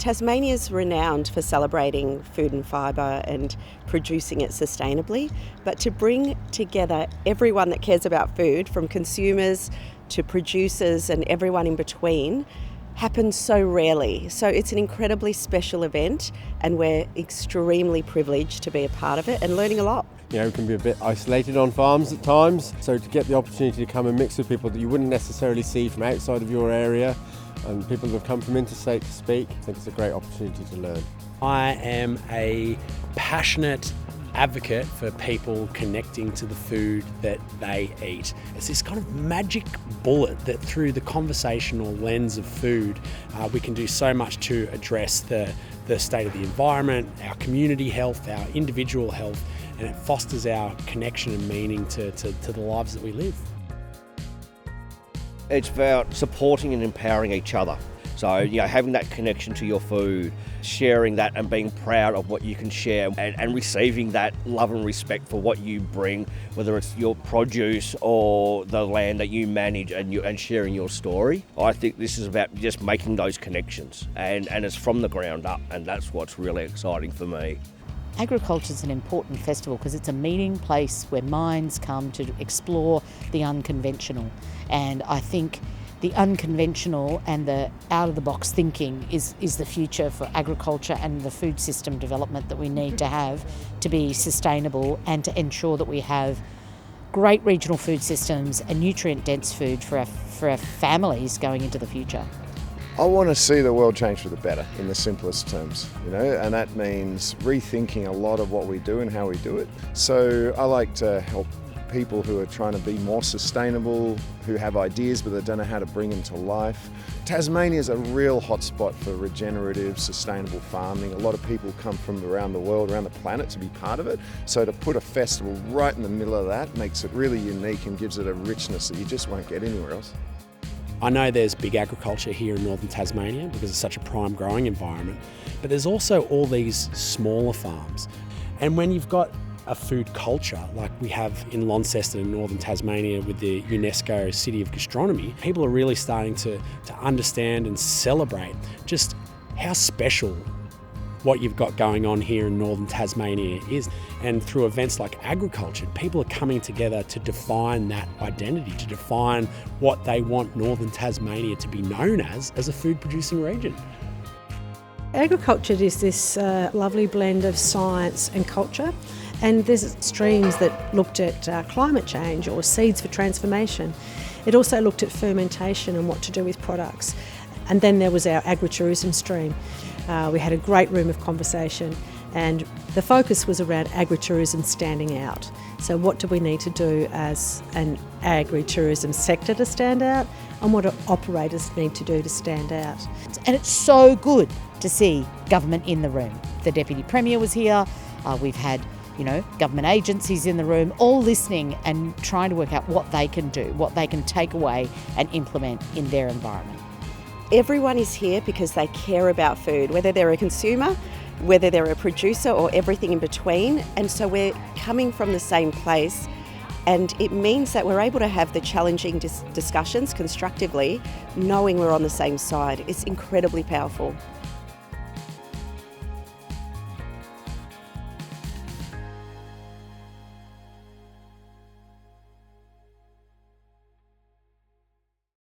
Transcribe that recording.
Tasmania's renowned for celebrating food and fibre and producing it sustainably, but to bring together everyone that cares about food, from consumers to producers and everyone in between, happens so rarely. So it's an incredibly special event, and we're extremely privileged to be a part of it and learning a lot. You know, we can be a bit isolated on farms at times, so to get the opportunity to come and mix with people that you wouldn't necessarily see from outside of your area, and people that have come from interstate to speak, I think it's a great opportunity to learn. I am a passionate advocate for people connecting to the food that they eat. It's this kind of magic bullet that through the conversational lens of food, we can do so much to address the state of the environment, our community health, our individual health, and it fosters our connection and meaning to the lives that we live. It's about supporting and empowering each other. So, you know, having that connection to your food, sharing that and being proud of what you can share, and receiving that love and respect for what you bring, whether it's your produce or the land that you manage, and sharing your story. I think this is about just making those connections, and it's from the ground up, and that's what's really exciting for me. Agriculture is an important festival because it's a meeting place where minds come to explore the unconventional. And I think the unconventional and the out-of-the-box thinking is the future for agriculture and the food system development that we need to have to be sustainable and to ensure that we have great regional food systems and nutrient-dense food for our families going into the future. I want to see the world change for the better in the simplest terms, you know, and that means rethinking a lot of what we do and how we do it. So I like to help people who are trying to be more sustainable, who have ideas but they don't know how to bring them to life. Tasmania is a real hotspot for regenerative, sustainable farming. A lot of people come from around the world, around the planet to be part of it. So to put a festival right in the middle of that makes it really unique and gives it a richness that you just won't get anywhere else. I know there's big agriculture here in northern Tasmania because it's such a prime growing environment, but there's also all these smaller farms. And when you've got a food culture like we have in Launceston in northern Tasmania with the UNESCO City of Gastronomy, people are really starting to understand and celebrate just how special what you've got going on here in northern Tasmania is. And through events like agriCULTURED, people are coming together to define that identity, to define what they want northern Tasmania to be known as a food producing region. agriCULTURED is this lovely blend of science and culture, and there's streams that looked at climate change or seeds for transformation. It also looked at fermentation and what to do with products. And then there was our agritourism stream. We had a great room of conversation, and the focus was around agritourism standing out. So what do we need to do as an agritourism sector to stand out, and what do operators need to do to stand out? And it's so good to see government in the room. The Deputy Premier was here. We've had, government agencies in the room, all listening and trying to work out what they can do, what they can take away and implement in their environment. Everyone is here because they care about food, whether they're a consumer, whether they're a producer, or everything in between. And so we're coming from the same place, and it means that we're able to have the challenging discussions constructively, knowing we're on the same side. It's incredibly powerful.